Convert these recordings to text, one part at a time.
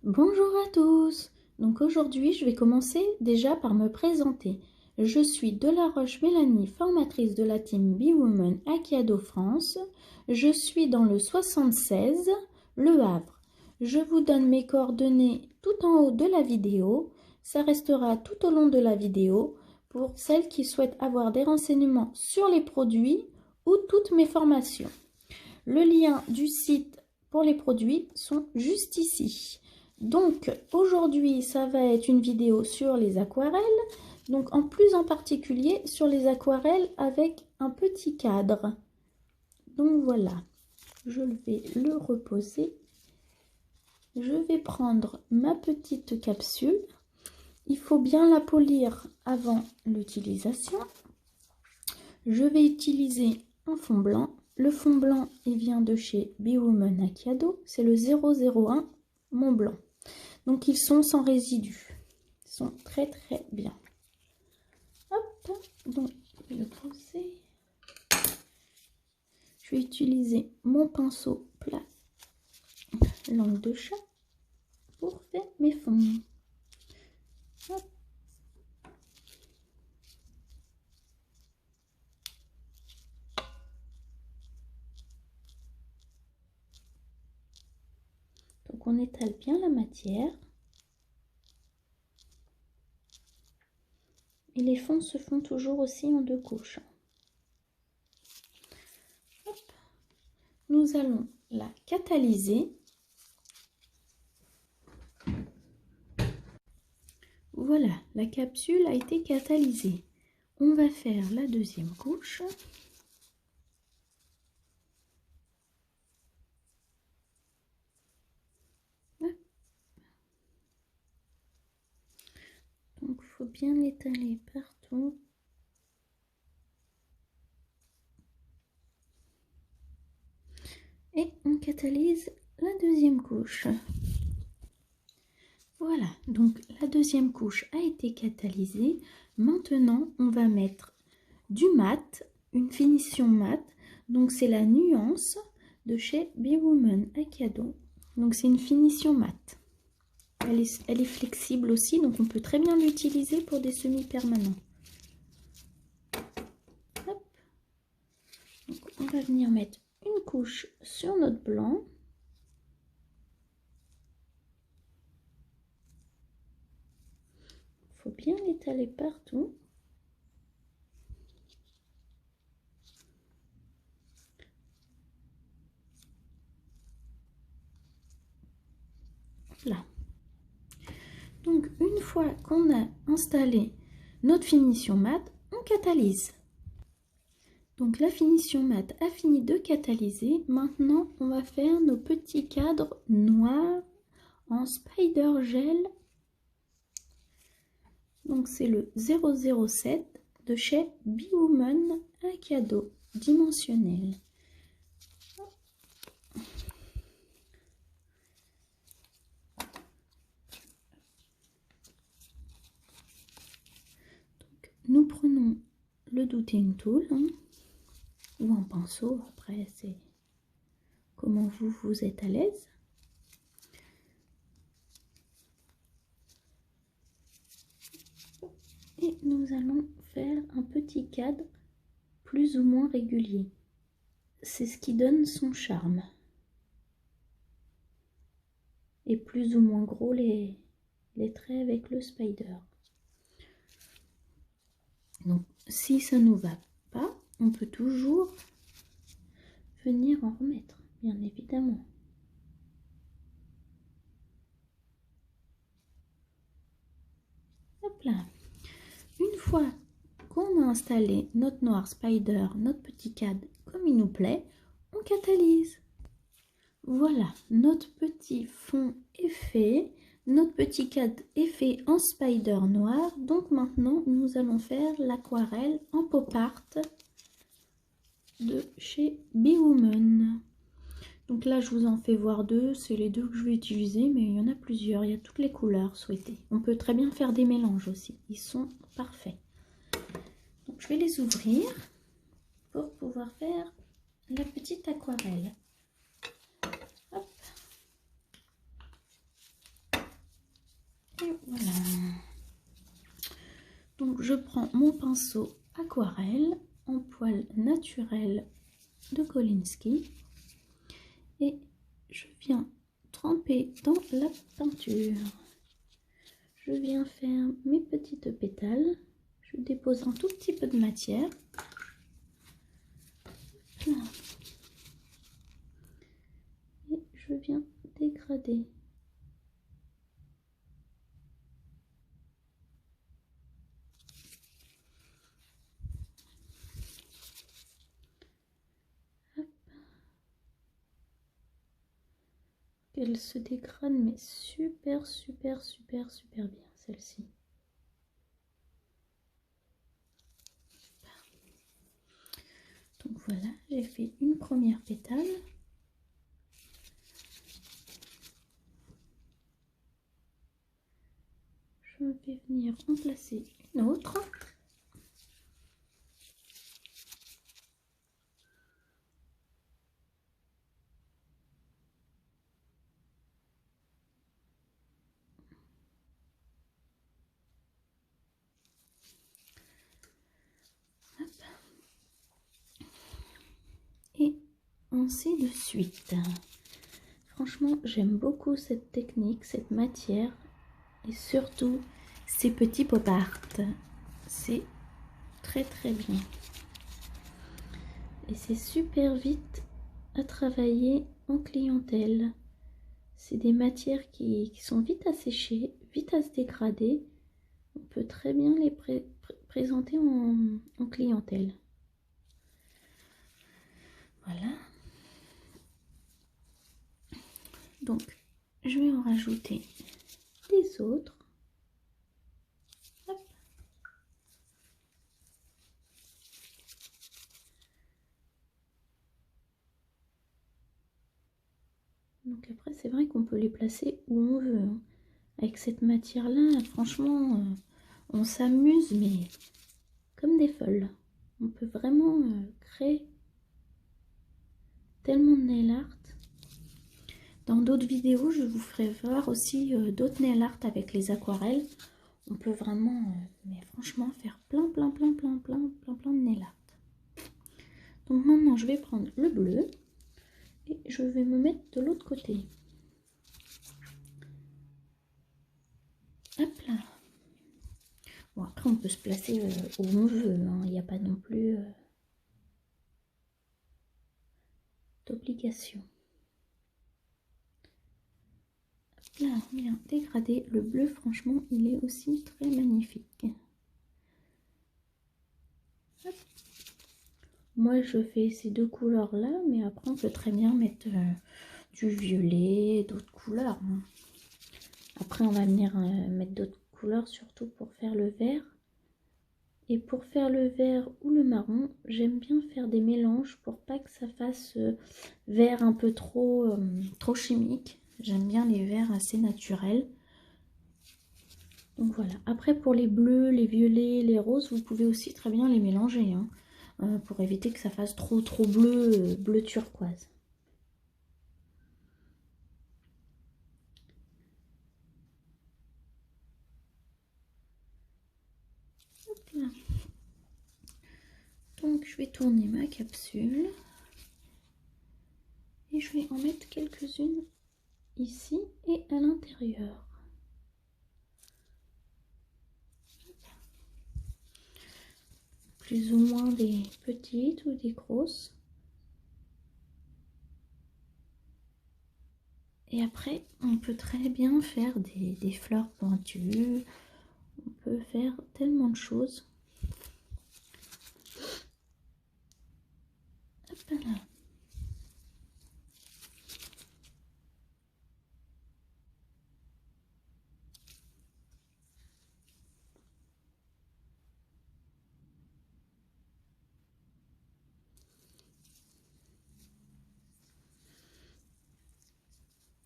Bonjour à tous. Donc aujourd'hui, je vais commencer déjà par me présenter. Je suis Delaroche Mélanie, formatrice de la team Be-Woman Akiado France. Je suis dans le 76, Le Havre. Je vous donne mes coordonnées tout en haut de la vidéo. Ça restera tout au long de la vidéo pour celles qui souhaitent avoir des renseignements sur les produits ou toutes mes formations. Le lien du site pour les produits sont juste ici. Donc aujourd'hui, ça va être une vidéo sur les aquarelles. Donc en particulier sur les aquarelles avec un petit cadre. Donc voilà, je vais le reposer. Je vais prendre ma petite capsule. Il faut bien la polir avant l'utilisation. Je vais utiliser un fond blanc. Le fond blanc, il vient de chez Be-Woman Akiado. C'est le 001 Mont Blanc. Donc ils sont sans résidus. Ils sont très très bien. Hop, donc je vais le poser. Je vais utiliser mon pinceau plat langue de chat pour faire mes fonds. Hop. Donc on étale bien la matière. Et les fonds se font toujours aussi en deux couches. Hop. Nous allons la catalyser. Voilà, la capsule a été catalysée. On va faire la deuxième couche. Donc, il faut bien l'étaler partout. Et on catalyse la deuxième couche. Voilà, donc la deuxième couche a été catalysée. Maintenant, on va mettre du mat, une finition mat. Donc, c'est la nuance de chez Be-Woman Akiado. Donc, c'est une finition mat. Elle est flexible aussi, donc on peut très bien l'utiliser pour des semi-permanents. Hop. Donc, on va venir mettre une couche sur notre blanc. Il faut bien l'étaler partout. Là. Donc une fois qu'on a installé notre finition mat, on catalyse. Donc la finition mat a fini de catalyser. Maintenant, on va faire nos petits cadres noirs en spider gel. Donc c'est le 007 de chez Be-Woman Akiado dimensionnel. Donc, nous prenons le Douting Tool ou un pinceau, après c'est comment vous êtes à l'aise. Et nous allons faire un petit cadre plus ou moins régulier. C'est ce qui donne son charme. Et plus ou moins gros les traits avec le spider. Donc si ça ne nous va pas, on peut toujours venir en remettre, bien évidemment. Hop là. Une fois qu'on a installé notre noir spider, notre petit cadre comme il nous plaît, on catalyse. Voilà, notre petit fond est fait, notre petit cadre est fait en spider noir. Donc maintenant, nous allons faire l'aquarelle en pop art de chez Be-Woman. Donc là, je vous en fais voir deux, c'est les deux que je vais utiliser, mais il y en a plusieurs, il y a toutes les couleurs souhaitées. On peut très bien faire des mélanges aussi, ils sont parfaits. Donc je vais les ouvrir pour pouvoir faire la petite aquarelle. Hop. je prends mon pinceau aquarelle en poil naturel de Kolinsky et je viens tremper dans la peinture. Je viens faire mes petites pétales. Je dépose un tout petit peu de matière. Là. Et je viens dégrader. Elle se dégrade mais super bien celle-ci. Donc voilà, j'ai fait une première pétale. Je vais venir en placer une autre. Hop. Et ainsi de suite. Franchement, j'aime beaucoup cette technique, cette matière et surtout ces petits pop art. C'est très bien. Et c'est super vite à travailler en clientèle. C'est des matières qui sont vite à sécher, vite à se dégrader. On peut très bien les présenter en clientèle. Voilà. Donc, je vais en rajouter des autres. Hop. Donc après, c'est vrai qu'on peut les placer où on veut. Hein. Avec cette matière-là, franchement, on s'amuse, mais comme des folles. On peut vraiment créer tellement de nail art. Dans d'autres vidéos, je vous ferai voir aussi d'autres nail art avec les aquarelles. On peut vraiment, mais franchement, faire plein de nail art. Donc maintenant, je vais prendre le bleu et je vais me mettre de l'autre côté. Hop là. Bon, après, on peut se placer où on veut. Hein. Il n'y a pas non plus d'obligation. Là, on vient dégrader. Le bleu, franchement, il est aussi très magnifique. Hop. Moi, je fais ces deux couleurs-là, mais après, on peut très bien mettre du violet, d'autres couleurs. Hein. Après, on va venir mettre d'autres couleurs, surtout pour faire le vert. Et pour faire le vert ou le marron, j'aime bien faire des mélanges pour pas que ça fasse vert un peu trop chimique. J'aime bien les verts assez naturels. Donc voilà. Après, pour les bleus, les violets, les roses, vous pouvez aussi très bien les mélanger. Hein, pour éviter que ça fasse trop bleu, bleu turquoise. Hop là. Donc je vais tourner ma capsule. Et je vais en mettre quelques-unes ici et à l'intérieur. Plus ou moins des petites ou des grosses. Et après, on peut très bien faire des fleurs pointues. On peut faire tellement de choses. Hop là.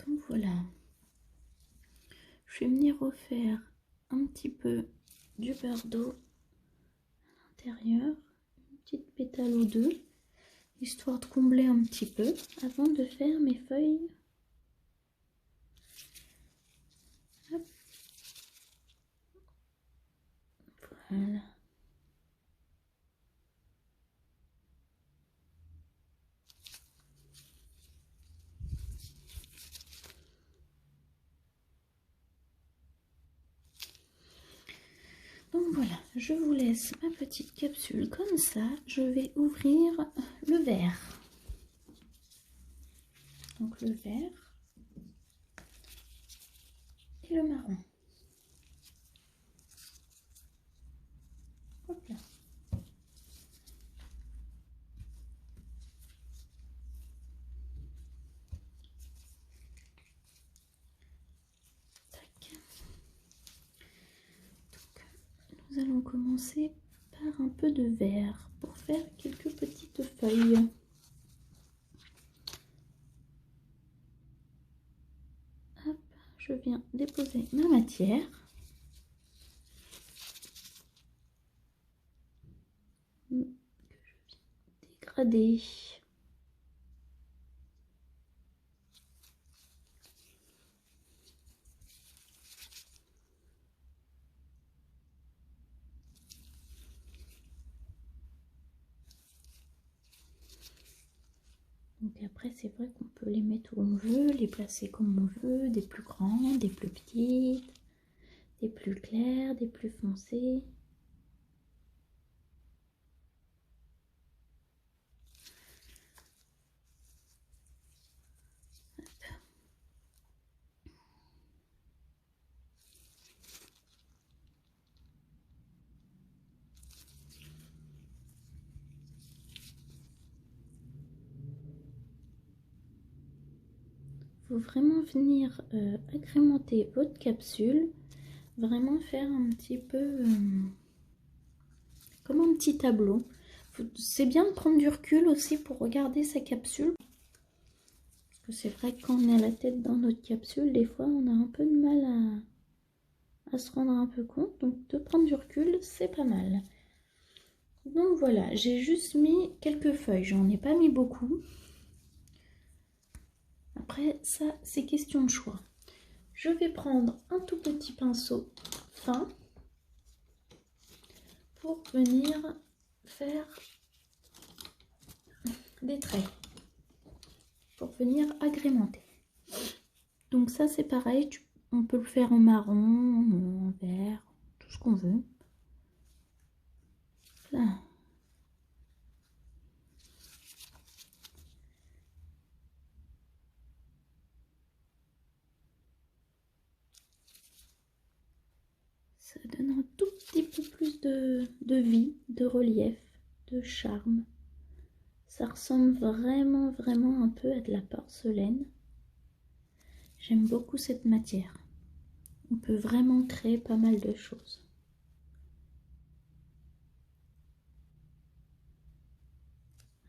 Donc voilà. Je vais venir refaire un petit peu du beurre d'eau à l'intérieur. Une petite pétale ou deux. Histoire de combler un petit peu avant de faire mes feuilles. Hop. Voilà. je vous laisse ma petite capsule comme ça. Je vais ouvrir le vert. Donc le vert et le marron. Hop là. Tac. Donc, nous allons commencer par un peu de vert pour faire quelques petites feuilles. Hop, je viens déposer ma matière. Que je viens dégrader. Donc après, c'est vrai qu'on peut les mettre où on veut, les placer comme on veut, des plus grands, des plus petites, des plus clairs, des plus foncés. Faut vraiment venir agrémenter votre capsule, vraiment faire un petit peu comme un petit tableau. C'est bien de prendre du recul aussi pour regarder sa capsule. Parce que c'est vrai que quand on a la tête dans notre capsule, des fois on a un peu de mal à se rendre un peu compte. Donc de prendre du recul, c'est pas mal. Donc voilà, j'ai juste mis quelques feuilles, j'en ai pas mis beaucoup. Après ça, c'est question de choix. Je vais prendre un tout petit pinceau fin pour venir faire des traits, pour venir agrémenter. Donc ça c'est pareil, on peut le faire en marron, en vert, tout ce qu'on veut. Là. Ça donne un tout petit peu plus de vie, de relief, de charme. Ça ressemble vraiment un peu à de la porcelaine. J'aime beaucoup cette matière. On peut vraiment créer pas mal de choses.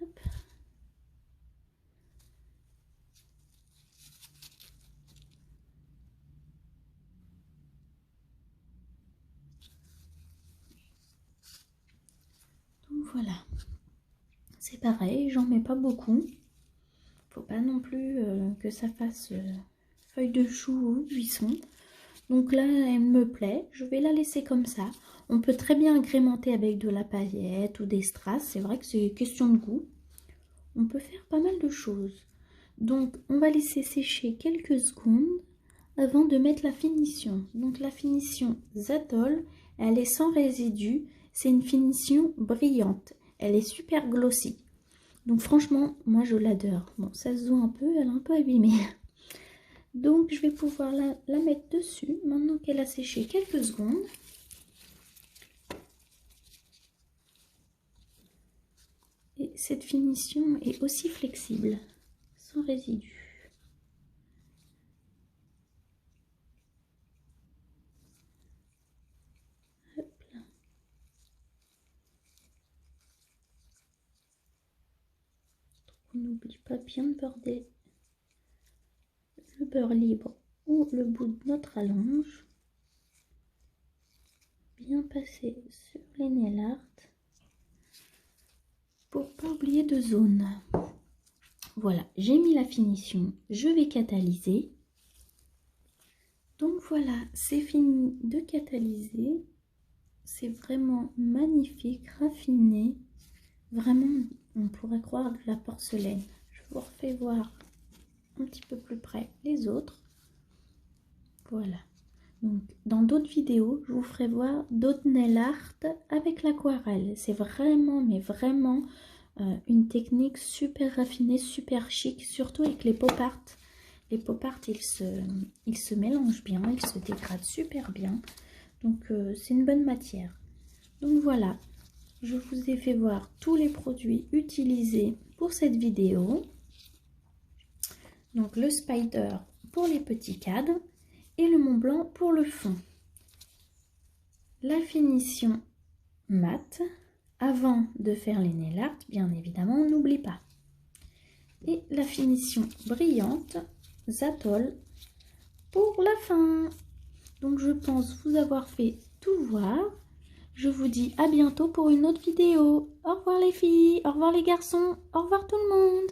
Hop. Donc voilà. C'est pareil, j'en mets pas beaucoup. Faut pas non plus que ça fasse feuille de chou ou buisson. Donc là, elle me plaît. Je vais la laisser comme ça. On peut très bien agrémenter avec de la paillette ou des strass. C'est vrai que c'est question de goût. On peut faire pas mal de choses. Donc, on va laisser sécher quelques secondes avant de mettre la finition. Donc, la finition Zatol, elle est sans résidus. C'est une finition brillante. Elle est super glossy. Donc, franchement, moi, je l'adore. Bon, ça se voit un peu, elle est un peu abîmée. Donc, je vais pouvoir la mettre dessus, maintenant qu'elle a séché quelques secondes. Et cette finition est aussi flexible, sans résidus. Hop là. On n'oublie pas bien de border le beurre libre ou le bout de notre rallonge. Bien passer sur les nail art pour pas oublier de zone. Voilà, j'ai mis la finition, je vais catalyser. Donc voilà, c'est fini de catalyser. C'est vraiment magnifique, raffiné. Vraiment, on pourrait croire de la porcelaine. Je vous refais voir un petit peu plus près les autres. Voilà. Donc, dans d'autres vidéos, je vous ferai voir d'autres nail art avec l'aquarelle. C'est vraiment, mais vraiment une technique super raffinée, super chic, surtout avec les pop art. Les pop art, ils se mélangent bien, ils se dégradent super bien. Donc, c'est une bonne matière. Donc voilà, je vous ai fait voir tous les produits utilisés pour cette vidéo. Donc, le Spider pour les petits cadres et le Mont Blanc pour le fond. La finition mat, avant de faire les nail art, bien évidemment, on n'oublie pas. Et la finition brillante, Zatol, pour la fin. Donc je pense vous avoir fait tout voir. Je vous dis à bientôt pour une autre vidéo. Au revoir les filles, au revoir les garçons, au revoir tout le monde.